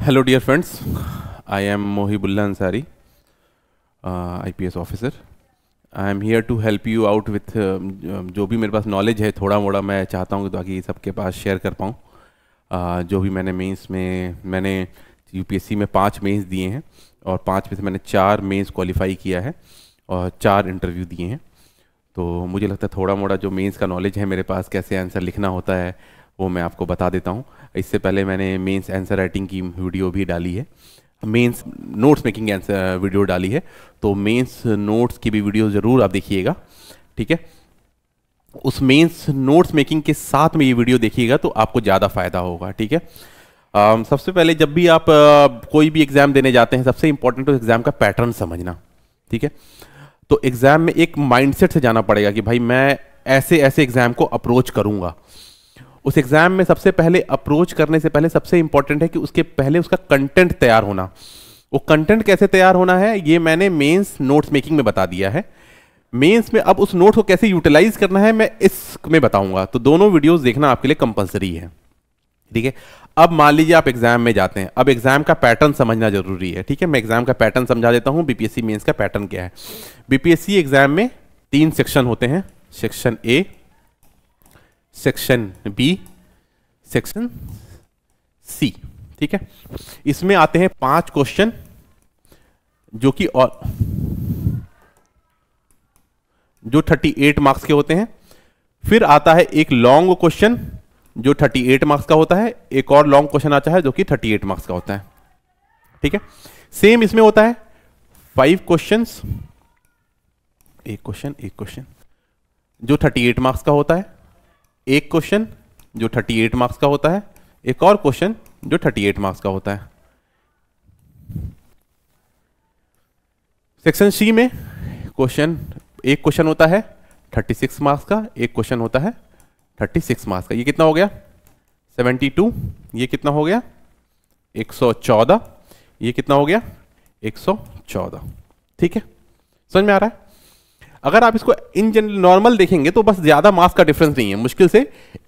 Hello dear friends, I am Mohibullah Ansari, IPS officer. I am here to help you out with जो भी मेरे पास knowledge है थोड़ा मोड़ा मैं चाहता हूँ ताकि सबके पास शेयर कर पाऊँ। जो भी मैंने मेंस में मैंने यूपीएससी में 5 मेंस दिए हैं और 5 में से मैंने 4 मेंस क्वालिफाई किया है और 4 इंटरव्यू दिए हैं। तो मुझे लगता है थोड़ा मोड़ा जो मेंस का नॉलेज है मेरे पास, कैसे आंसर लिखना होता है वो मैं आपको बता देता हूँ। इससे पहले मैंने मेंस आंसर राइटिंग की वीडियो भी डाली है, mains notes making answer video डाली है, तो मेंस नोट्स की भी वीडियो ज़रूर आप देखिएगा, ठीक है। उस मेंस नोट्स मेकिंग के साथ में ये वीडियो देखिएगा तो आपको ज़्यादा फायदा होगा, ठीक है। सबसे पहले जब भी आप कोई भी एग्ज़ाम देने जाते हैं, सबसे इंपॉर्टेंट तो एग्ज़ाम का पैटर्न समझना, ठीक है। तो एग्ज़ाम में एक माइंडसेट से जाना पड़ेगा कि भाई मैं ऐसे ऐसे एग्ज़ाम को अप्रोच करूँगा। उस एग्ज़ाम में सबसे पहले अप्रोच करने से पहले सबसे इंपॉर्टेंट है कि उसके पहले उसका कंटेंट तैयार होना। वो कंटेंट कैसे तैयार होना है ये मैंने मेंस नोट्स मेकिंग में बता दिया है। मेंस में अब उस नोट को कैसे यूटिलाइज करना है मैं इसमें बताऊंगा। तो दोनों वीडियोस देखना आपके लिए कंपलसरी है, ठीक है। अब मान लीजिए आप एग्जाम में जाते हैं, अब एग्जाम का पैटर्न समझना जरूरी है, ठीक है। मैं एग्जाम का पैटर्न समझा देता हूं। बीपीएससी मेंस का पैटर्न क्या है। बीपीएससी एग्जाम में 3 सेक्शन होते हैं, section A, section B, section C, ठीक है। इसमें आते हैं 5 क्वेश्चन जो 38 मार्क्स के होते हैं। फिर आता है एक लॉन्ग क्वेश्चन जो 38 मार्क्स का होता है, एक और लॉन्ग क्वेश्चन आता है जो कि 38 मार्क्स का होता है, ठीक है। सेम इसमें होता है 5 क्वेश्चंस, एक क्वेश्चन जो 38 मार्क्स का होता है, एक क्वेश्चन जो 38 मार्क्स का होता है, एक और क्वेश्चन जो 38 मार्क्स का होता है। सेक्शन सी में एक क्वेश्चन होता है 36 मार्क्स का, एक क्वेश्चन होता है 36 मार्क्स का। ये कितना हो गया 72, ये कितना हो गया 114, ये कितना हो गया 114, ठीक है। समझ में आ रहा है। अगर आप इसको इन जनरल नॉर्मल देखेंगे तो बस ज्यादा मार्क्स का डिफरेंस नहीं है, मुश्किल से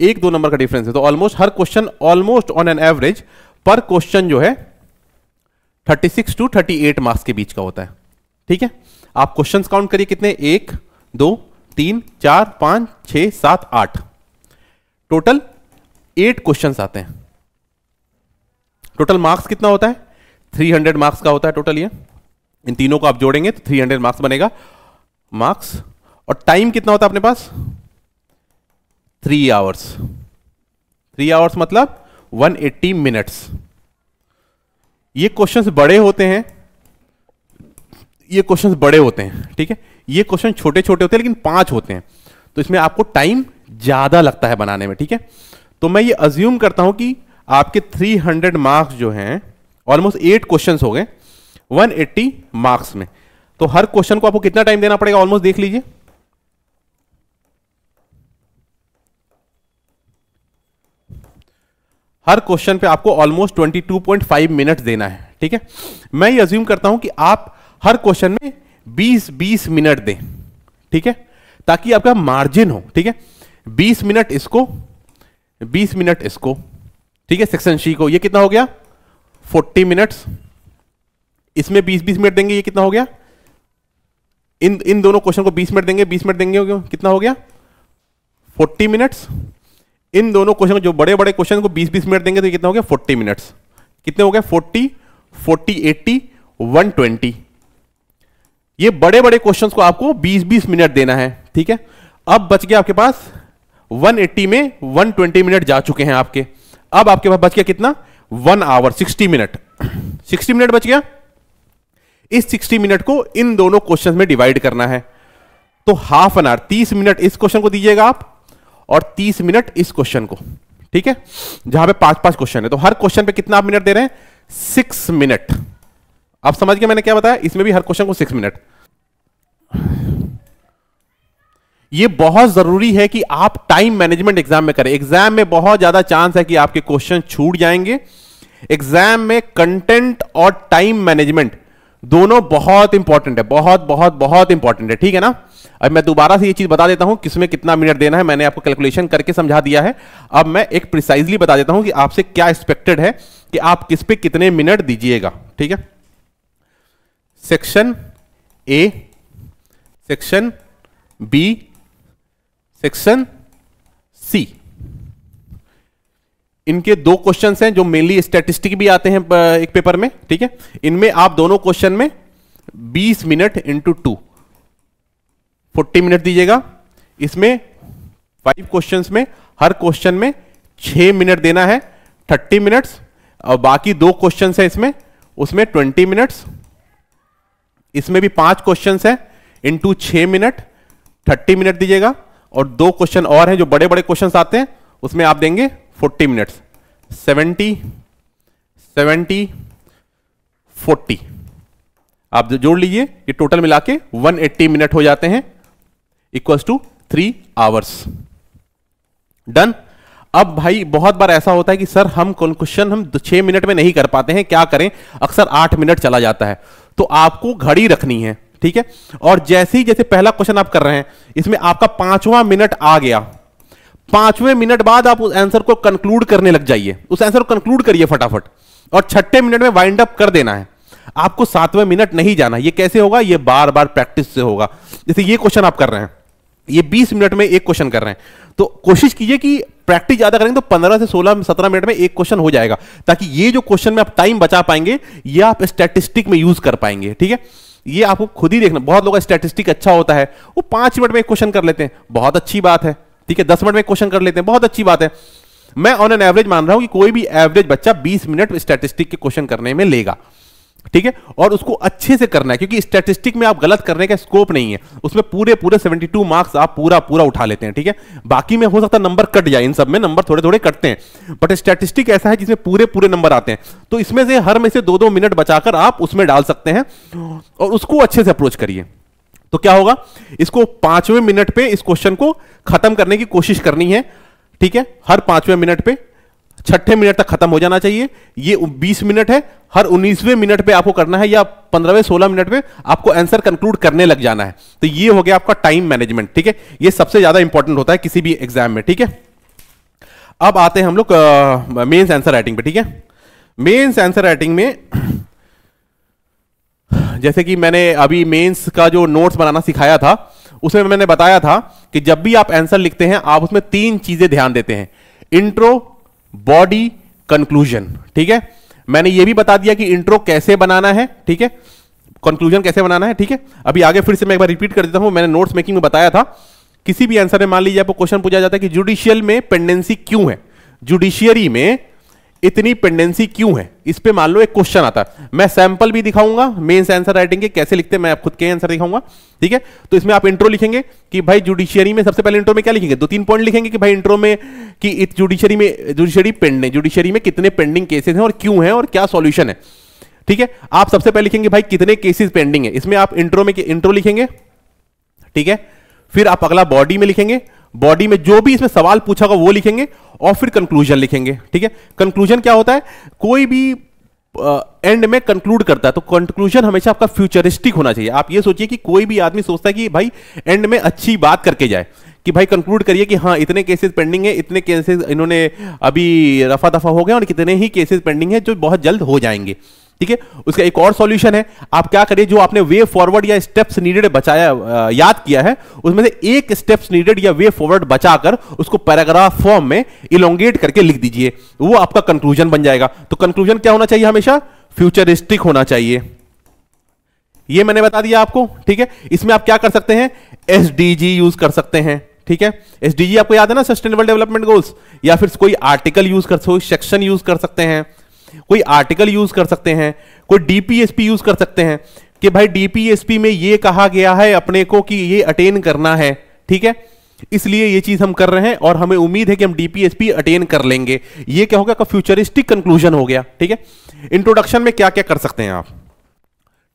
1-2 नंबर का डिफरेंस है। तो almost her question almost on an average पर क्वेश्चन जो है 36 to 38 मार्क्स के बीच का होता है, ठीक है। आप क्वेश्चंस काउंट करिए कितने, 1 2 3 4 5 6 7 8, टोटल 8 क्वेश्चंस आते हैं। टोटल मार्क्स कितना होता है 300 मार्क्स का होता है टोटल। ये इन तीनों को आप जोड़ेंगे तो 300 मार्क्स बनेगा मार्क्स। और टाइम कितना होता है अपने पास 3 आवर्स। 3 आवर्स मतलब 180 मिनट्स। ये क्वेश्चंस बड़े होते हैं, ये क्वेश्चंस बड़े होते हैं, ठीक है। ये क्वेश्चन छोटे छोटे होते हैं लेकिन 5 होते हैं, तो इसमें आपको टाइम ज्यादा लगता है बनाने में, ठीक है। तो मैं ये अज्यूम करता हूं कि आपके 300 मार्क्स जो हैं ऑलमोस्ट 8 क्वेश्चंस हो गए 180 मार्क्स में। तो हर क्वेश्चन को आपको कितना टाइम देना पड़ेगा ऑलमोस्ट देख लीजिए। हर क्वेश्चन पे आपको ऑलमोस्ट 22.5 मिनट देना है, ठीक है। मैं ये अज्यूम करता हूं कि आप हर क्वेश्चन में 20-20 मिनट दें, ठीक है, ताकि आपका मार्जिन हो, ठीक है। 20 मिनट इसको, 20 मिनट इसको, ठीक है। सेक्शन सी को ये कितना हो गया 40 मिनट्स। इसमें 20-20 मिनट देंगे, ये कितना हो गया, इन दोनों क्वेश्चन को 20 मिनट देंगे, 20 मिनट देंगे, कितना हो गया 40 मिनट्स। इन दोनों क्वेश्चन जो बड़े बड़े क्वेश्चन को 20-20 मिनट देंगे तो ये कितना हो गया 40 मिनट्स। कितने हो गए 40 80 120। ये बड़े बड़े क्वेश्चंस को आपको 20-20 मिनट देना है, ठीक है। अब बच गया आपके पास 180 में 120 मिनट जा चुके हैं आपके। अब आपके पास बच गया कितना 1 आवर 60 मिनट 60 मिनट बच गया। इस 60 मिनट को इन दोनों क्वेश्चंस में डिवाइड करना है। तो हाफ एन आवर 30 मिनट इस क्वेश्चन को दीजिएगा आप और 30 मिनट इस क्वेश्चन को, ठीक है, जहां पे 5-5 क्वेश्चन है। तो हर क्वेश्चन पे कितना आप मिनट दे रहे हैं 6 मिनट। आप समझ गए मैंने क्या बताया। इसमें भी हर क्वेश्चन को 6 मिनट। ये बहुत जरूरी है कि आप टाइम मैनेजमेंट एग्जाम में करें। एग्जाम में बहुत ज्यादा चांस है कि आपके क्वेश्चन छूट जाएंगे। एग्जाम में कंटेंट और टाइम मैनेजमेंट दोनों बहुत इंपॉर्टेंट है, बहुत बहुत बहुत इंपॉर्टेंट है, ठीक है ना। अब मैं दोबारा से ये चीज बता देता हूं किसमें कितना मिनट देना है, मैंने आपको कैलकुलेशन करके समझा दिया है। अब मैं एक प्रिसाइजली बता देता हूं कि आपसे क्या एक्सपेक्टेड है कि आप किस पे कितने मिनट दीजिएगा। ठीक है, section A, section B, section C, इनके दो क्वेश्चंस हैं जो मेनली स्टैटिस्टिक भी आते हैं एक पेपर में। ठीक है, इनमें आप दोनों क्वेश्चन में 20 मिनट इंटू 2 40 मिनट दीजिएगा। इसमें 5 क्वेश्चंस में हर क्वेश्चन में 6 मिनट देना है, 30 मिनट्स, और बाकी 2 क्वेश्चंस हैं इसमें, उसमें 20 मिनट्स। इसमें भी 5 क्वेश्चंस हैं, इंटू 6 मिनट 30 मिनट दीजिएगा, और 2 क्वेश्चन और हैं जो बड़े बड़े क्वेश्चंस आते हैं, उसमें आप देंगे 40 मिनट्स। 70 70 40 आप जोड़ लीजिए, ये टोटल मिला के 180 मिनट हो जाते हैं, इक्वल्स टू 3 आवर्स। डन। अब भाई बहुत बार ऐसा होता है कि सर हम क्वेश्चन हम 6 मिनट में नहीं कर पाते हैं, क्या करें, अक्सर 8 मिनट चला जाता है। तो आपको घड़ी रखनी है। ठीक है, और जैसे ही जैसे पहला क्वेश्चन आप कर रहे हैं, इसमें आपका 5वां मिनट आ गया, 5वें मिनट बाद आप उस आंसर को कंक्लूड करने लग जाइए, उस आंसर को कंक्लूड करिए फटाफट, और 6ठे मिनट में वाइंड अप कर देना है। आपको 7वें मिनट नहीं जाना। ये कैसे होगा? ये बार बार प्रैक्टिस से होगा। जैसे ये क्वेश्चन आप कर रहे हैं, ये 20 मिनट में एक क्वेश्चन कर रहे हैं, तो कोशिश कीजिए कि प्रैक्टिस ज्यादा करेंगे तो 15 से 16 17 मिनट में एक क्वेश्चन हो जाएगा, ताकि ये जो क्वेश्चन में आप टाइम बचा पाएंगे, ये आप स्टैटिस्टिक में यूज कर पाएंगे। ठीक है, ये आपको खुद ही देखना। बहुत लोगों का स्टैटिस्टिक अच्छा होता है, वो 5 मिनट में एक क्वेश्चन कर लेते हैं, बहुत अच्छी बात है। ठीक है, 10 मिनट में एक क्वेश्चन कर लेते हैं, बहुत अच्छी बात है। मैं ऑन एन एवरेज मान रहा हूं कि कोई भी एवरेज बच्चा 20 मिनट स्टैटिस्टिक के क्वेश्चन करने में लेगा। ठीक है, और उसको अच्छे से करना है, क्योंकि स्टैटिस्टिक में आप गलत करने का स्कोप नहीं है, उसमें पूरे 72 मार्क्स आप पूरा उठा लेते हैं। ठीक है, बाकी में हो सकता है नंबर कट जाए, इन सब में नंबर थोड़े थोड़े कटते हैं, बट स्टैटिस्टिक ऐसा है जिसमें पूरे नंबर आते हैं। तो इसमें से हर में से 2-2 मिनट बचाकर आप उसमें डाल सकते हैं, और उसको अच्छे से अप्रोच करिए। तो क्या होगा, इसको 5वें मिनट पे इस क्वेश्चन को खत्म करने की कोशिश करनी है। ठीक है, हर 5वें मिनट पे, 6ठे मिनट तक खत्म हो जाना चाहिए। ये 20 मिनट है, हर 19वें मिनट पे आपको करना है, या 15वें 16 मिनट पे आपको आंसर कंक्लूड करने लग जाना है। तो ये हो गया आपका टाइम मैनेजमेंट। ठीक है, ये सबसे ज्यादा इंपॉर्टेंट होता है किसी भी एग्जाम में। ठीक है, अब आते हैं हम लोग मेंस आंसर राइटिंग पे। ठीक है, मेंस आंसर राइटिंग में जैसे कि मैंने अभी मेंस का जो नोट्स बनाना सिखाया था, उसमें मैंने बताया था कि जब भी आप आंसर लिखते हैं, आप उसमें 3 चीजें ध्यान देते हैं, इंट्रो, बॉडी, कंक्लूजन। ठीक है, मैंने ये भी बता दिया कि इंट्रो कैसे बनाना है, ठीक है, कंक्लूजन कैसे बनाना है। ठीक है, अभी आगे फिर से मैं एक बार रिपीट कर देता हूं, मैंने नोट्स मेकिंग में बताया था। किसी भी आंसर में मान लीजिए आपको क्वेश्चन पूछा जाता है कि जुडिशियल में पेंडेंसी क्यों है, जुडिशियरी में इतनी पेंडेंसी क्यों है, इस पे मान लो एक क्वेश्चन आता है। मैं सैंपल भी दिखाऊंगा मेंस आंसर राइटिंग के कैसे लिखते हैं, मैं खुद के आंसर दिखाऊंगा। ठीक है, तो इसमें आप इंट्रो लिखेंगे कि भाई जुडिशियरी में, सबसे पहले इंट्रो में क्या लिखेंगे, 2-3 पॉइंट लिखेंगे कि भाई इंट्रो में कि जुडिशियरी में कितने पेंडिंग केसेस हैं और क्यों हैं और क्या सॉल्यूशन है। ठीक है, आप सबसे पहले लिखेंगे भाई कितने केसेस पेंडिंग है, इसमें आप इंट्रो में इंट्रो लिखेंगे। ठीक है, फिर आप अगला बॉडी में लिखेंगे, बॉडी में जो भी इसमें सवाल पूछा होगा वो लिखेंगे, और फिर कंक्लूजन लिखेंगे। ठीक है, कंक्लूजन क्या होता है, कोई भी एंड में कंक्लूड करता है, तो कंक्लूजन हमेशा आपका फ्यूचरिस्टिक होना चाहिए। आप ये सोचिए कि कोई भी आदमी सोचता है कि भाई एंड में अच्छी बात करके जाए, कि भाई कंक्लूड करिए कि हाँ इतने केसेस पेंडिंग है, इतने केसेस इन्होंने अभी रफा दफा हो गए, और कितने ही केसेस पेंडिंग है जो बहुत जल्द हो जाएंगे। ठीक है, उसका एक और सॉल्यूशन है, आप क्या करिए, जो आपने वे फॉरवर्ड या स्टेप्स नीडेड बचाया याद किया है, उसमें से एक स्टेप्स नीडेड या वे फॉरवर्ड बचाकर उसको पैराग्राफ फॉर्म में इलोंगेट करके लिख दीजिए, वो आपका कंक्लूजन बन जाएगा। तो कंक्लूजन क्या होना चाहिए, हमेशा फ्यूचरिस्टिक होना चाहिए। ये मैंने बता दिया आपको। ठीक है, इसमें आप क्या कर सकते हैं, एसडीजी यूज कर सकते हैं। ठीक है, एसडीजी आपको याद है ना, सस्टेनेबल डेवलपमेंट गोल्स, या फिर कोई आर्टिकल यूज कर सकते हो, सेक्शन यूज कर सकते हैं, कोई आर्टिकल यूज कर सकते हैं, कोई डीपीएसपी यूज कर सकते हैं कि भाई डीपीएसपी में ये कहा गया है अपने को कि ये अटेन करना है। ठीक है, इसलिए ये चीज हम कर रहे हैं और हमें उम्मीद है कि हम डीपीएसपी अटेन कर लेंगे। ये क्या होगा, फ्यूचरिस्टिक कंक्लूजन हो गया। ठीक है, इंट्रोडक्शन में क्या क्या कर सकते हैं आप।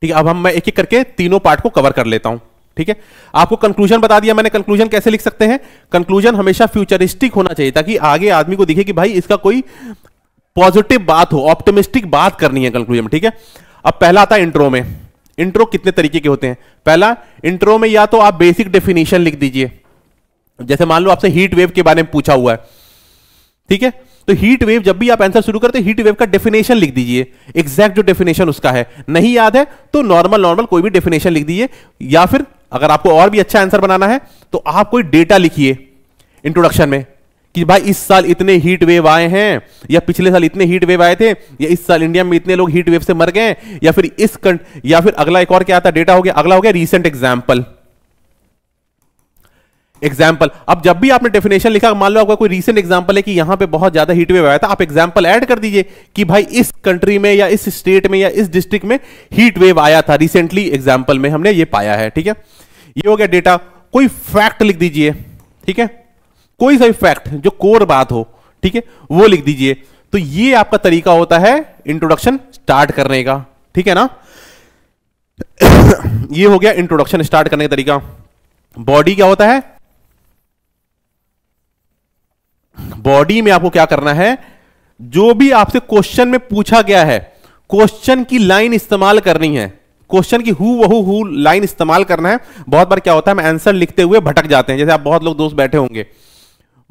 ठीक है, अब मैं एक एक करके तीनों पार्ट को कवर कर लेता हूं। ठीक है, आपको कंक्लूजन बता दिया मैंने, कंक्लूजन कैसे लिख सकते हैं। कंक्लूजन हमेशा फ्यूचरिस्टिक होना चाहिए, ताकि आगे आदमी को दिखे कि भाई इसका कोई पॉजिटिव बात हो, ऑप्टिमिस्टिक बात करनी है कंक्लूजन में। ठीक है, अब पहला आता है इंट्रो में। इंट्रो कितने तरीके के होते हैं? पहला, इंट्रो में या तो आप बेसिक डेफिनेशन लिख दीजिए, जैसे मान लो आपसे हीट वेव के बारे में पूछा हुआ है, ठीक है, तो हीट वेव जब भी आप आंसर शुरू करते हैं हीट वेव का डेफिनेशन लिख दीजिए, एग्जैक्ट जो डेफिनेशन उसका है। नहीं याद है तो नॉर्मल कोई भी डेफिनेशन लिख दीजिए, या फिर अगर आपको और भी अच्छा आंसर बनाना है तो आप कोई डेटा लिखिए इंट्रोडक्शन में कि भाई इस साल इतने हीट वेव आए हैं, या पिछले साल इतने हीट वेव आए थे, या इस साल इंडिया में इतने लोग हीट वेव से मर गए, या फिर अगला एक और क्या आता है, डेटा हो गया, अगला हो गया रीसेंट एग्जाम्पल। अब जब भी आपने डेफिनेशन लिखा, मान लो आपका कोई रीसेंट एग्जांपल है कि यहां पे बहुत ज्यादा हीट वेव आया था, आप एग्जांपल ऐड कर दीजिए कि भाई इस कंट्री में या इस स्टेट में या इस डिस्ट्रिक्ट में हीट वेव आया था रिसेंटली, एग्जांपल में हमने ये पाया है, ठीक है। ये हो गया डेटा। कोई फैक्ट लिख दीजिए, ठीक है, कोई सा भी फैक्ट जो कोर बात हो, ठीक है, वो लिख दीजिए। तो ये आपका तरीका होता है इंट्रोडक्शन स्टार्ट करने का, ठीक है ना। ये हो गया इंट्रोडक्शन स्टार्ट करने का तरीका। बॉडी क्या होता है? बॉडी में आपको क्या करना है, जो भी आपसे क्वेश्चन में पूछा गया है, क्वेश्चन की लाइन इस्तेमाल करनी है, क्वेश्चन की हु लाइन इस्तेमाल करना है। बहुत बार क्या होता है, हम आंसर लिखते हुए भटक जाते हैं। जैसे आप बहुत लोग दोस्त बैठे होंगे,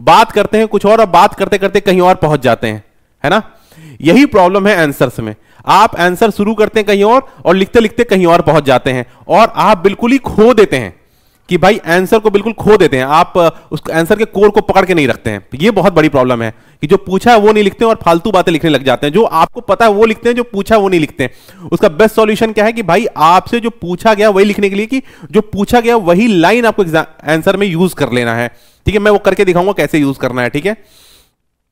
बात करते हैं कुछ और बात करते करते कहीं और पहुंच जाते हैं, है ना। यही प्रॉब्लम है आंसर्स में। आप आंसर शुरू करते हैं कहीं और लिखते लिखते कहीं और पहुंच जाते हैं, और आप बिल्कुल ही खो देते हैं कि भाई आंसर को बिल्कुल खो देते हैं, आप उस आंसर के कोर को पकड़ के नहीं रखते हैं। ये बहुत बड़ी प्रॉब्लम है कि जो पूछा है वो नहीं लिखते हैं और फालतू बातें लिखने लग जाते हैं। जो आपको पता है वो लिखते हैं, जो पूछा है वो नहीं लिखते हैं। उसका बेस्ट सॉल्यूशन क्या है कि भाई आपसे जो पूछा गया वही लिखने के लिए, कि जो पूछा गया वही लाइन आपको आंसर में यूज कर लेना है, ठीक है। मैं वो करके दिखाऊंगा कैसे यूज करना है, ठीक है।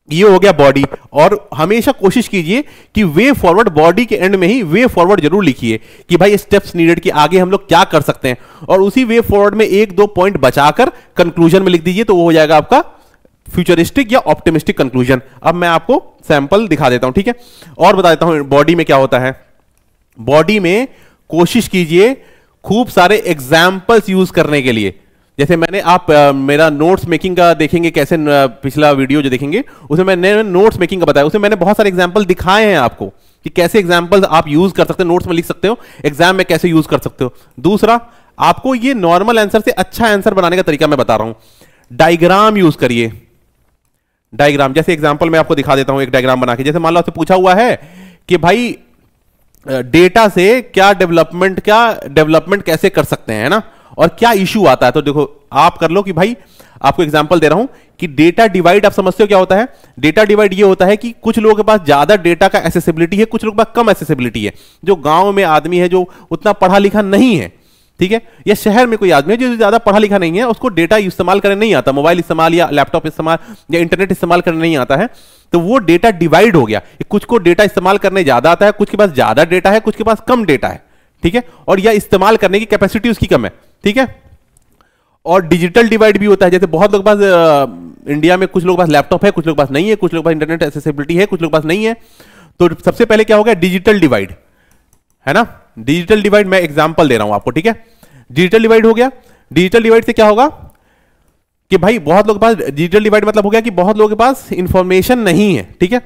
ये हो गया बॉडी। और हमेशा कोशिश कीजिए कि वे फॉरवर्ड, बॉडी के एंड में ही वे फॉरवर्ड जरूर लिखिए कि भाई स्टेप्स नीडेड कि आगे हम लोग क्या कर सकते हैं, और उसी वे फॉरवर्ड में एक दो पॉइंट बचाकर कंक्लूजन में लिख दीजिए, तो वो हो जाएगा आपका फ्यूचरिस्टिक या ऑप्टिमिस्टिक कंक्लूजन। अब मैं आपको सैंपल दिखा देता हूं, ठीक है, और बता देता हूं बॉडी में क्या होता है। बॉडी में कोशिश कीजिए खूब सारे एग्जाम्पल्स यूज करने के लिए। जैसे मैंने आप मेरा नोट्स मेकिंग का देखेंगे, कैसे पिछला वीडियो जो देखेंगे उसमें मैंने नोट्स मेकिंग का बताया, उसमें मैंने बहुत सारे एग्जांपल दिखाए हैं आपको कि कैसे एग्जांपल्स आप यूज कर सकते हो, नोट्स में लिख सकते हो, एग्जाम में कैसे यूज कर सकते हो। दूसरा, आपको ये नॉर्मल आंसर से अच्छा आंसर बनाने का तरीका मैं बता रहा हूं। डायग्राम यूज करिए। डायग्राम, जैसे एग्जाम्पल मैं आपको दिखा देता हूं एक डायग्राम बना के। जैसे मान लो आपसे पूछा हुआ है कि भाई डेटा से क्या डेवलपमेंट कैसे कर सकते हैं, है ना, और क्या इशू आता है। तो देखो आप कर लो कि भाई आपको एग्जांपल दे रहा हूं कि डेटा डिवाइड, आप समझते हो क्या होता है। डेटा डिवाइड ये होता है कि कुछ लोगों के पास ज्यादा डेटा का एसेसिबिलिटी है, कुछ लोगों के पास कम एसेसिबिलिटी है। जो गांव में आदमी है, जो उतना पढ़ा लिखा नहीं है, ठीक है, या शहर में कोई आदमी है जो ज्यादा पढ़ा लिखा नहीं है, उसको डेटा इस्तेमाल करने नहीं आता, मोबाइल इस्तेमाल या लैपटॉप इस्तेमाल या इंटरनेट इस्तेमाल करने नहीं आता है, तो वो डेटा डिवाइड हो गया। कुछ को डेटा इस्तेमाल करने ज्यादा आता है, कुछ के पास ज्यादा डेटा है, कुछ के पास कम डेटा है, ठीक है, और यह इस्तेमाल करने की कैपेसिटी उसकी कम है, ठीक है। और डिजिटल डिवाइड भी होता है। जैसे बहुत लोग पास इंडिया में कुछ लोग पास लैपटॉप है, कुछ लोग पास नहीं है, कुछ लोग पास इंटरनेट एक्सेसिबिलिटी है, कुछ लोग पास नहीं है। तो सबसे पहले क्या हो गया, डिजिटल डिवाइड, है ना। डिजिटल डिवाइड मैं एग्जांपल दे रहा हूं आपको, ठीक है। डिजिटल डिवाइड हो गया। डिजिटल डिवाइड से क्या होगा कि भाई बहुत लोगों के पास, डिजिटल डिवाइड मतलब हो गया कि बहुत लोगों के पास इंफॉर्मेशन नहीं है, ठीक है,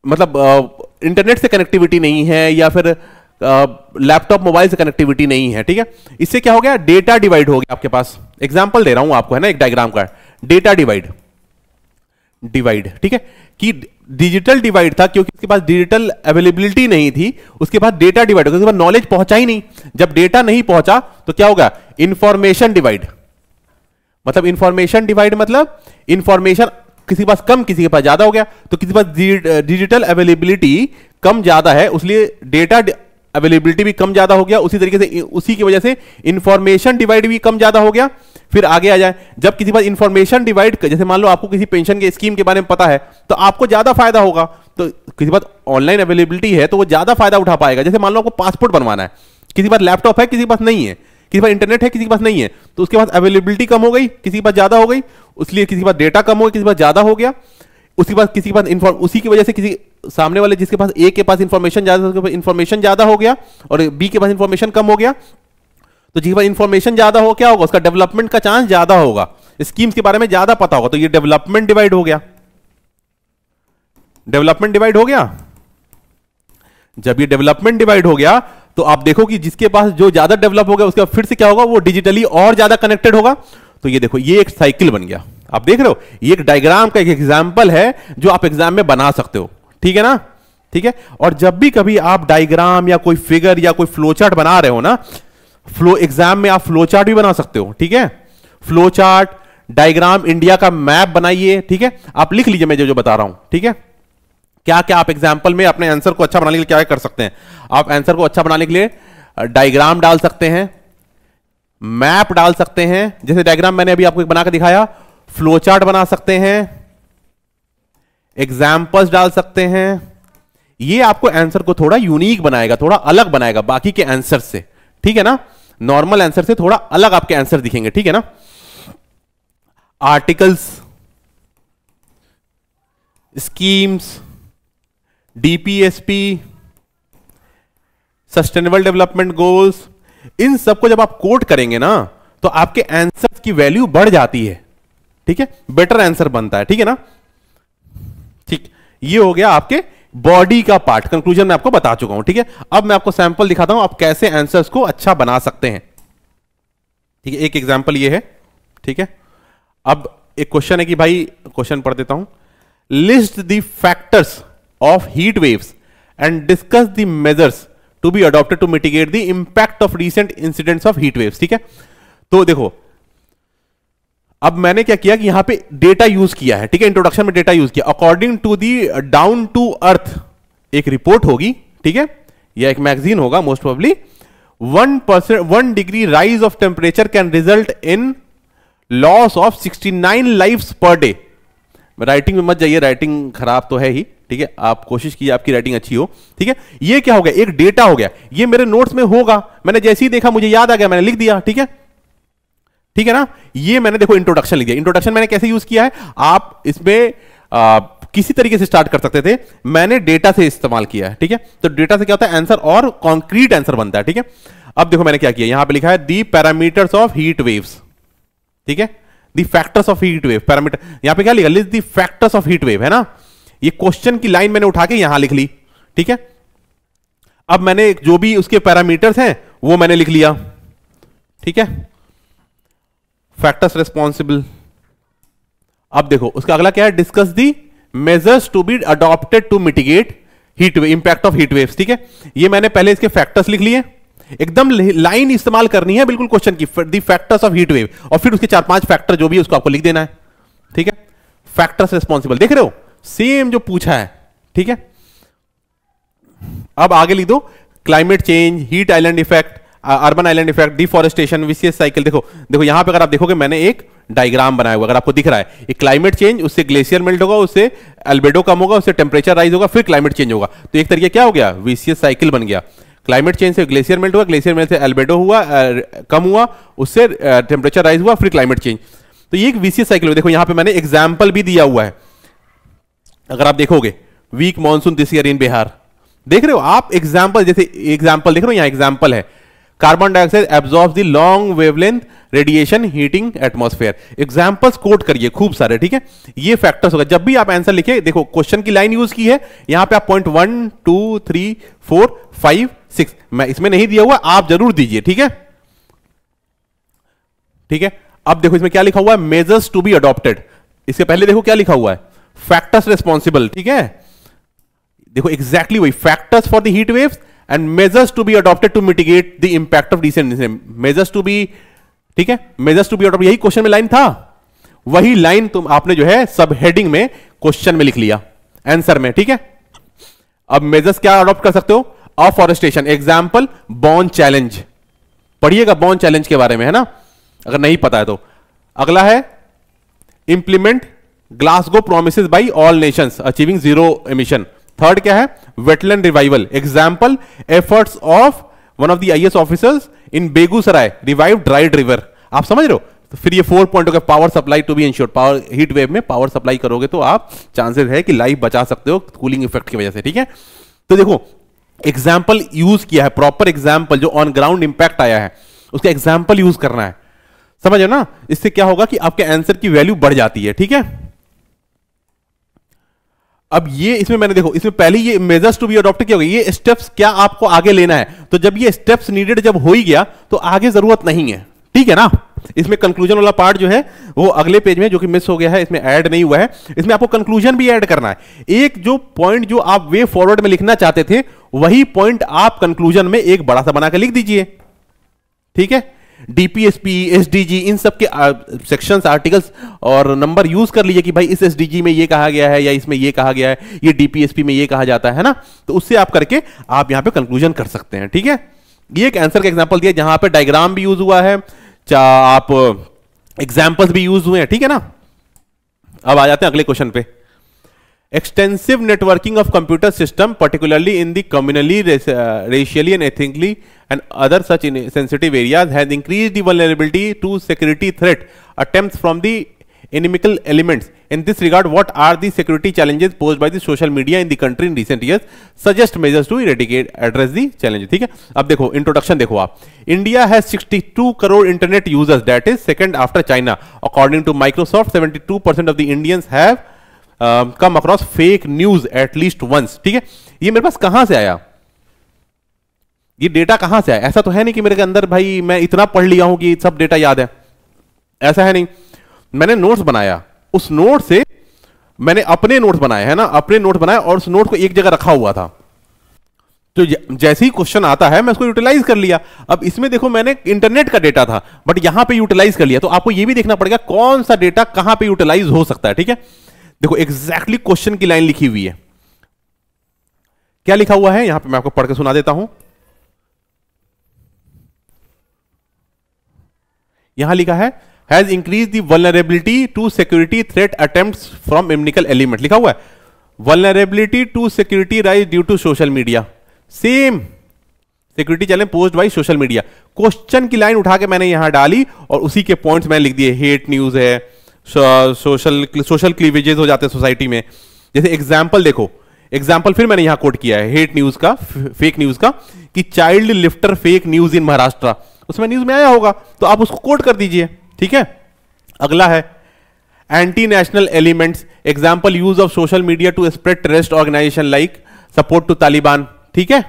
मतलब इंटरनेट से कनेक्टिविटी नहीं है, या फिर लैपटॉप मोबाइल से कनेक्टिविटी नहीं है, ठीक है। इससे क्या हो गया, डेटा डिवाइड हो गया आपके पास। एग्जांपल दे रहा हूं आपको, है ना, एक डायग्राम का, डेटा डिवाइड, ठीक है, कि डिजिटल डिवाइड था क्योंकि उसके पास डिजिटल अवेलेबिलिटी नहीं थी, उसके पास डेटा डिवाइड हो गया, उसके पास नॉलेज पहुंचा ही नहीं। जब डेटा नहीं पहुंचा तो क्या होगा, इंफॉर्मेशन डिवाइड। मतलब इंफॉर्मेशन डिवाइड मतलब इंफॉर्मेशन किसी के पास कम, किसी के पास ज्यादा हो गया। तो किसी के पास डिजिटल अवेलेबिलिटी कम ज्यादा है, उसलिए डेटा अवेलेबिलिटी भी कम ज्यादा हो गया। उसी तरीके से उसी की वजह से इंफॉर्मेशन डिवाइड भी कम ज्यादा हो गया। फिर आगे आ जाए, जब किसी पास इंफॉर्मेशन डिवाइड, जैसे मान लो आपको किसी पेंशन के स्कीम के बारे में पता है तो आपको ज्यादा फायदा होगा। तो किसी पास ऑनलाइन अवेलेबिलिटी है तो वो ज्यादा फायदा उठा पाएगा। जैसे मान लो आपको पासपोर्ट बनवाना है, किसी पास लैपटॉप है, किसी के पास नहीं है, किसी पास इंटरनेट है, किसी के पास नहीं है, तो उसके पास अवेलेबिलिटी कम हो गई, किसी के पास ज्यादा हो गई, इसलिए किसी के पास डेटा कम हो गया, किसी के पास ज्यादा हो गया। उसके पास किसी के पास उसी की वजह से किसी सामने वाले जिसके पास ए के पास इंफॉर्मेशन ज्यादा, उसके पास इंफॉर्मेशन ज्यादा हो गया, और बी के पास इंफॉर्मेशन कम हो गया। तो जिसके पास इंफॉर्मेशन ज्यादा हो, क्या होगा, उसका डेवलपमेंट का चांस ज्यादा होगा, स्कीम्स के बारे में ज्यादा पता होगा। तो ये डेवलपमेंट डिवाइड हो गया। डेवलपमेंट डिवाइड हो गया। जब ये डेवलपमेंट डिवाइड हो गया तो आप देखो कि जिसके पास जो ज्यादा डेवलप हो गया उसके बाद फिर से क्या होगा, वो डिजिटली और ज्यादा कनेक्टेड होगा। तो ये देखो, ये एक साइकिल बन गया। आप देख रहे हो, ये एक डायग्राम का एक एग्जाम्पल है जो आप एग्जाम में बना सकते हो। ठीक है ना, ठीक है। और जब भी कभी आप डायग्राम या कोई फिगर या कोई फ्लो चार्ट बना रहे हो ना, एग्जाम में आप फ्लो चार्ट भी बना सकते हो। ठीक है, फ्लो चार्ट, डायग्राम, इंडिया का मैप बनाइए। ठीक है, आप लिख लीजिए मैं जो जो बता रहा हूं। ठीक है, क्या क्या आप एग्जाम्पल में अपने आंसर को अच्छा बनाने के लिए क्या कर सकते हैं। आप आंसर को अच्छा बनाने के लिए डायग्राम डाल सकते हैं, मैप डाल सकते हैं, जैसे डायग्राम मैंने अभी आपको बनाकर दिखाया, फ्लो चार्ट बना सकते हैं, एग्जाम्पल्स डाल सकते हैं। ये आपको आंसर को थोड़ा यूनिक बनाएगा, थोड़ा अलग बनाएगा बाकी के आंसर से। ठीक है ना, नॉर्मल आंसर से थोड़ा अलग आपके आंसर दिखेंगे। ठीक है ना, articles, schemes, DPSP, sustainable development goals, इन सबको जब आप कोट करेंगे ना तो आपके आंसर की वैल्यू बढ़ जाती है। ठीक है, बेटर आंसर बनता है। ठीक है ना, ठीक, ये हो गया आपके बॉडी का पार्ट। कंक्लूजन में आपको बता चुका हूं। ठीक है, अब मैं आपको सैंपल दिखाता हूं आप कैसे आंसर्स को अच्छा बना सकते हैं। ठीक है, एक एग्जांपल ये है। ठीक है, अब एक क्वेश्चन है कि भाई, क्वेश्चन पढ़ देता हूं, list the factors of heat waves and discuss the measures to be adopted to mitigate the impact of recent incidents of heat waves. ठीक है, तो देखो अब मैंने क्या किया कि यहां पे डेटा यूज किया है। ठीक है, इंट्रोडक्शन में डेटा यूज किया। According to the Down To Earth एक रिपोर्ट होगी। ठीक है, या एक मैगजीन होगा most probably, 1 degree rise of temperature can result in loss of 69 lives per day. Writing में मत जाइए, राइटिंग खराब तो है ही। ठीक है, आप कोशिश कीजिए आपकी राइटिंग अच्छी हो। ठीक है, ये क्या हो गया, एक डेटा हो गया। ये मेरे नोट्स में होगा, मैंने जैसे ही देखा मुझे याद आ गया, मैंने लिख दिया। ठीक है, ठीक है ना, ये मैंने देखो इंट्रोडक्शन लिख दिया। इंट्रोडक्शन मैंने कैसे यूज किया है, आप इसमें किसी तरीके से स्टार्ट कर सकते थे, मैंने डेटा से इस्तेमाल किया है। ठीक है, तो डेटा से क्या होता है, आंसर और कॉन्क्रीट आंसर बनता है। ठीक है, अब देखो मैंने क्या किया, यहां पे लिखा है दी पैरामीटर्स ऑफ हीट वेव्स। ठीक है, the factors of heat wave, parameter, यहां पे क्या लिखा, list the factors of heat wave, है ना। ये क्वेश्चन की लाइन मैंने उठा के यहां लिख ली। ठीक है, अब मैंने जो भी उसके पैरामीटर्स हैं वो मैंने लिख लिया। ठीक है, फैक्टर्स रिस्पॉन्सिबल। अब देखो उसका अगला क्या है, discuss the measures to be adopted to mitigate heat wave, impact of heat waves. ठीक है, ये मैंने पहले इसके फैक्टर्स लिख लिए, एकदम लाइन इस्तेमाल करनी है बिल्कुल क्वेश्चन की, the factors of heat wave, और फिर उसके 4-5 फैक्टर जो भी उसको आपको लिख देना है। ठीक है, फैक्टर्स रिस्पॉन्सिबल, देख रहे हो सेम जो पूछा है। ठीक है, अब आगे लिख दो, climate change, heat island effect, urban island effect, deforestation, vicious cycle. देखो देखो यहां पे अगर आप देखोगे मैंने एक डायग्राम बनाया हुआ, अगर आपको दिख रहा है, एक क्लाइमेट चेंज, उससे ग्लेशियर मेल्ट होगा, उससे अल्बेडो कम होगा, उससे टेम्परेचर राइज होगा, फिर क्लाइमेट चेंज होगा। तो एक तरीके क्या हो गया, विशियस साइकिल बन गया। क्लाइमेट चेंज से ग्लेशियर मेल्ट हुआ, ग्लेशियर मेल्ट से अल्बेडो हुआ, कम हुआ, उससे टेम्परेचर राइज हुआ, फिर क्लाइमेट चेंज। तो ये एक विशियस साइकिल। देखो यहां पे मैंने एग्जाम्पल भी दिया हुआ है, अगर आप देखोगे, weak monsoon this year in Bihar, देख रहे हो आप एग्जाम्पल, जैसे एग्जाम्पल देख रहे हो, यहां एग्जाम्पल है, carbon dioxide absorbs the long wavelength radiation heating atmosphere. Examples quote करिए खूब सारे। ठीक है, ये फैक्टर्स होगा जब भी आप आंसर लिखे। देखो क्वेश्चन की लाइन यूज की है, यहां पे आप पॉइंट 1 2 3 4 5 6, मैं इसमें नहीं दिया हुआ, आप जरूर दीजिए। ठीक है, ठीक है, अब देखो इसमें क्या लिखा हुआ है, मेजर्स टू बी अडॉप्टेड। इसके पहले देखो क्या लिखा हुआ है, फैक्टर्स रिस्पॉन्सिबल। ठीक है, देखो एग्जैक्टली वही, factors for the heat waves and measures to be adopted to mitigate the impact of recent, measures to be, ठीक है, मेजर्स टू बी अडॉप्टेड, यही क्वेश्चन में लाइन था, वही लाइन तुम आपने जो है सब हेडिंग में क्वेश्चन में लिख लिया आंसर में। ठीक है, अब मेजर्स क्या अडॉप्ट कर सकते हो, अफॉरेस्टेशन, एग्जाम्पल बॉन चैलेंज, पढ़िएगा बॉन चैलेंज के बारे में, है ना, अगर नहीं पता है तो। अगला है implement Glasgow promises by all nations achieving zero emission. Third क्या है, wetland revival, example efforts of one of the IAS officers in Begusarai revive dried river. आप समझ रहे हो, तो फिर ये 4 पॉइंट हो गया, power supply to be ensured, power heat wave में पावर सप्लाई करोगे तो आप चांसेस है कि लाइफ बचा सकते हो कूलिंग इफेक्ट की वजह से। ठीक है, तो देखो एग्जाम्पल यूज किया है, प्रॉपर एग्जाम्पल जो ऑन ग्राउंड इंपैक्ट आया है उसका एग्जाम्पल यूज करना है, समझो ना। इससे क्या होगा कि आपके आंसर की वैल्यू बढ़ जाती है। ठीक है, अब ये इसमें मैंने देखो, इसमें पहले ये मेजर्स टू बी अडॉप्ट क्या होगा, ये स्टेप्स क्या आपको आगे लेना है, तो जब ये स्टेप्स नीडेड जब हो ही गया तो आगे जरूरत नहीं है, ठीक है ना। इसमें कंक्लूजन वाला पार्ट जो है वो अगले पेज में जो कि मिस हो गया है, इसमें ऐड नहीं हुआ है, इसमें आपको कंक्लूजन भी ऐड करना है। एक जो पॉइंट जो आप वे फॉरवर्ड में लिखना चाहते थे वही पॉइंट आप कंक्लूजन में एक बड़ा सा बनाकर लिख दीजिए, ठीक है। डीपीएसपी, एसडीजी, इन सब के सेक्शंस, आर्टिकल्स और नंबर यूज कर लीजिए कि भाई इस एसडीजी में ये कहा गया है या इसमें ये कहा गया है, ये डीपीएसपी में ये कहा जाता है ना, तो उससे आप करके आप यहां पे कंक्लूजन कर सकते हैं, ठीक है। ये एक आंसर का एग्जांपल दिया जहां पे डायग्राम भी यूज हुआ है, आप एग्जांपल्स भी यूज हुए हैं, ठीक है ना। अब आ जाते हैं अगले क्वेश्चन पे। Extensive networking of computer system, particularly in the communally, racially and ethnically and other such sensitive areas, has increased the vulnerability to security threat attempts from the inimical elements. In this regard, what are the security challenges posed by the social media in the country in recent years? Suggest measures to address the challenge. ठीक है, अब देखो introduction देखो आप। India has 62 crore internet users, that is second after China. According to Microsoft, 72% of the Indians have come across fake news at least once, ठीक है। ये मेरे पास कहां से आया, ये डेटा कहां से आया? ऐसा तो है नहीं कि मेरे के अंदर भाई मैं इतना पढ़ लिया हूं कि सब डेटा याद है, ऐसा है नहीं। मैंने नोट्स बनाया, उस नोट से मैंने अपने नोट्स बनाए है ना, अपने नोट बनाए और उस नोट को एक जगह रखा हुआ था, तो जैसे ही क्वेश्चन आता है मैं उसको यूटिलाइज कर लिया। अब इसमें देखो मैंने इंटरनेट का डेटा था बट यहां पे यूटिलाइज कर लिया, तो आपको यह भी देखना पड़ेगा कौन सा डेटा कहां पे यूटिलाइज हो सकता है, ठीक है। देखो एग्जैक्टली क्वेश्चन की लाइन लिखी हुई है, क्या लिखा हुआ है यहां पे मैं आपको पढ़ के सुना देता हूं। यहां लिखा है has increase the vulnerability to security threat attempts from inimical element, लिखा हुआ है vulnerability to security rise due to social media, same security challenge posed by social media. Question की लाइन उठा के मैंने यहां डाली और उसी के पॉइंट्स मैंने लिख दिए, हेट न्यूज है, सोशल क्लीवेजेस हो जाते हैं सोसाइटी में। जैसे एग्जाम्पल देखो, एग्जाम्पल फिर मैंने यहां कोट किया है हेट न्यूज का, फेक न्यूज का, कि child lifter fake news in Maharashtra, उसमें न्यूज में आया होगा तो आप उसको कोट कर दीजिए, ठीक है। अगला है anti national elements, example use of social media to spread terrorist organisation like support to Taliban, ठीक है।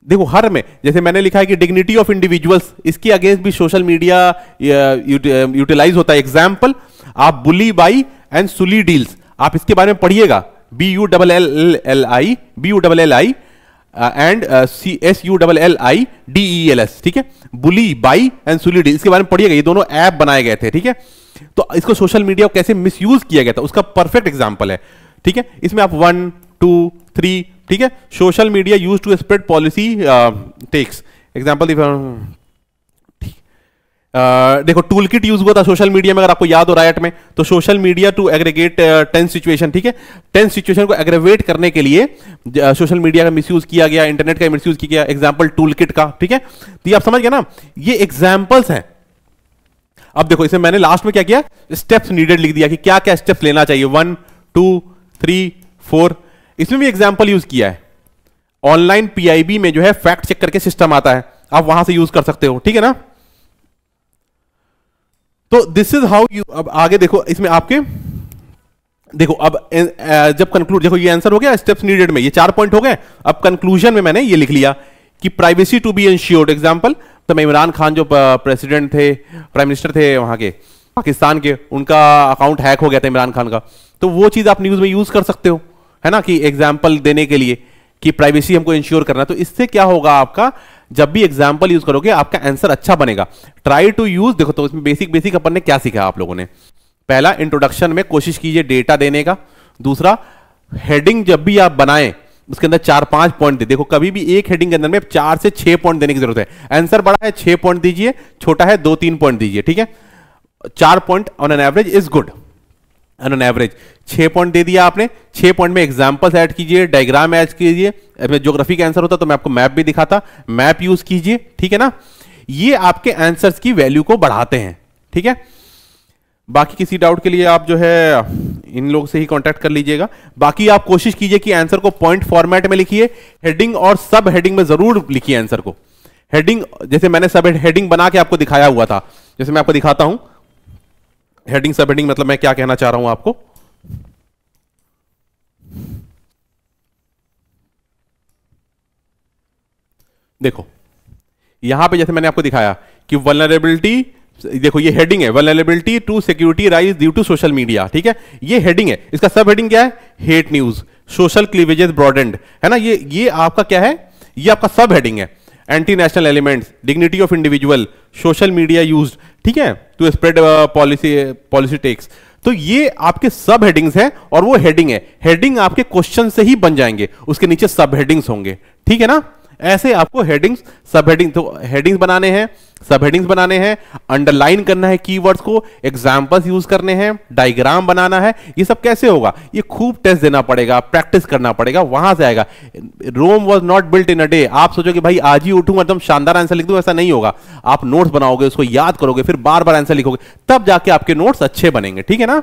देखो हर में जैसे मैंने लिखा है कि डिग्निटी ऑफ इंडिविजुअल्स, इसके अगेंस्ट भी सोशल मीडिया यूटिलाइज होता है। एग्जाम्पल आप बुली बाई एंड सुली डील्स, आप इसके बारे में पढ़िएगा, BULLI एंड SULLIDELS, ठीक है। बुली बाई एंड सुली डील, इसके बारे में पढ़िएगा, ये दोनों ऐप बनाए गए थे, ठीक है। तो इसको सोशल मीडिया को कैसे मिसयूज किया गया था उसका परफेक्ट एग्जाम्पल है, ठीक है। इसमें आप 1 2 3, ठीक है, social media use to spread policy texts, example देखो टूल किट यूज हुआ था सोशल मीडिया में, अगर आपको याद हो राइट में, तो social media to aggregate 10 situation, ठीक है। 10 सिचुएशन को एग्रीवेट करने के लिए सोशल मीडिया का मिसयूज किया गया, इंटरनेट का मिसयूज किया गया, एग्जाम्पल टूल किट का, ठीक है। तो ये आप समझ गए ना, ये एग्जाम्पल्स हैं। अब देखो इसमें मैंने लास्ट में क्या किया, स्टेप्स नीडेड लिख दिया कि क्या क्या स्टेप्स लेना चाहिए, 1 2 3 4, इसमें भी एग्जाम्पल यूज किया है। ऑनलाइन पीआईबी में जो है फैक्ट चेक करके सिस्टम आता है, आप वहां से यूज कर सकते हो, ठीक है ना। तो दिस इज हाउ यू, अब आगे देखो इसमें आपके देखो अब जब कंक्लूड, देखो ये आंसर हो गया स्टेप्स नीडेड में, ये 4 पॉइंट हो गए। अब कंक्लूजन में मैंने ये लिख लिया कि privacy to be ensured, example तो मैं इमरान खान जो प्रेसिडेंट थे, प्राइम मिनिस्टर थे वहां के पाकिस्तान के, उनका अकाउंट हैक हो गया था इमरान खान का, तो वो चीज आप न्यूज में यूज कर सकते हो, है ना, कि एग्जाम्पल देने के लिए कि प्राइवेसी हमको इंश्योर करना। तो इससे क्या होगा, आपका जब भी एग्जाम्पल यूज करोगे आपका आंसर अच्छा बनेगा। ट्राई टू यूज, देखो तो इसमें बेसिक अपन ने क्या सीखा आप लोगों ने, पहला इंट्रोडक्शन में कोशिश कीजिए डेटा देने का, दूसरा हेडिंग जब भी आप बनाएं उसके अंदर 4-5 पॉइंट दे, देखो कभी भी एक हेडिंग के अंदर में 4 से 6 पॉइंट देने की जरूरत है। आंसर बड़ा है 6 पॉइंट दीजिए, छोटा है 2-3 पॉइंट दीजिए, ठीक है। 4 point on an average is good, on an average 6 point दे दिया आपने, 6 पॉइंट में एग्जांपल्स ऐड कीजिए, डायग्राम ऐड कीजिए, ज्योग्राफी का आंसर होता तो मैं आपको मैप भी दिखाता, मैप यूज कीजिए, ठीक है ना। ये आपके आंसर्स की वैल्यू को बढ़ाते हैं, ठीक है। बाकी किसी डाउट के लिए आप जो है इन लोगों से ही कांटेक्ट कर लीजिएगा। बाकी आप कोशिश कीजिए कि आंसर को पॉइंट फॉर्मेट में लिखिए, हेडिंग और सब हेडिंग में जरूर लिखिए आंसर को। हेडिंग जैसे मैंने सब हेडिंग बना के आपको दिखाया हुआ था, जैसे मैं आपको दिखाता हूं हेडिंग सब हेडिंग, मतलब मैं क्या कहना चाह रहा हूं आपको। देखो यहां पे जैसे मैंने आपको दिखाया कि वल्नरेबिलिटी, देखो ये हेडिंग है, vulnerability to security rise due to social media, ठीक है, ये हेडिंग है। इसका सब हेडिंग क्या है? Hate news, social cleavages broadened, है ना, ये आपका क्या है? ये आपका सब हेडिंग है। Anti national elements, dignity of individual, social media used, ठीक है, टू स्प्रेड पॉलिसी टेक्स। तो ये आपके सब हेडिंग्स हैं और वो हेडिंग है। हेडिंग आपके क्वेश्चन से ही बन जाएंगे, उसके नीचे सब हेडिंग्स होंगे, ठीक है ना। ऐसे आपको हेडिंग्स, सब हेडिंग, तो हेडिंग्स बनाने हैं, सब हेडिंग्स बनाने हैं, अंडरलाइन करना है कीवर्ड्स को, एग्जांपल्स यूज करने हैं, डायग्राम बनाना है। ये सब कैसे होगा? ये खूब टेस्ट देना पड़ेगा, प्रैक्टिस करना पड़ेगा, वहां से आएगा। Rome was not built in a day. आप सोचोगे भाई आज ही उठूंगा एकदम शानदार आंसर लिख दूं, ऐसा नहीं होगा। आप नोट्स बनाओगे, उसको याद करोगे, फिर बार बार आंसर लिखोगे, तब जाके आपके नोट्स अच्छे बनेंगे, ठीक है ना।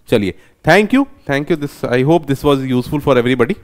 चलिए, thank you this, I hope this was useful for everybody.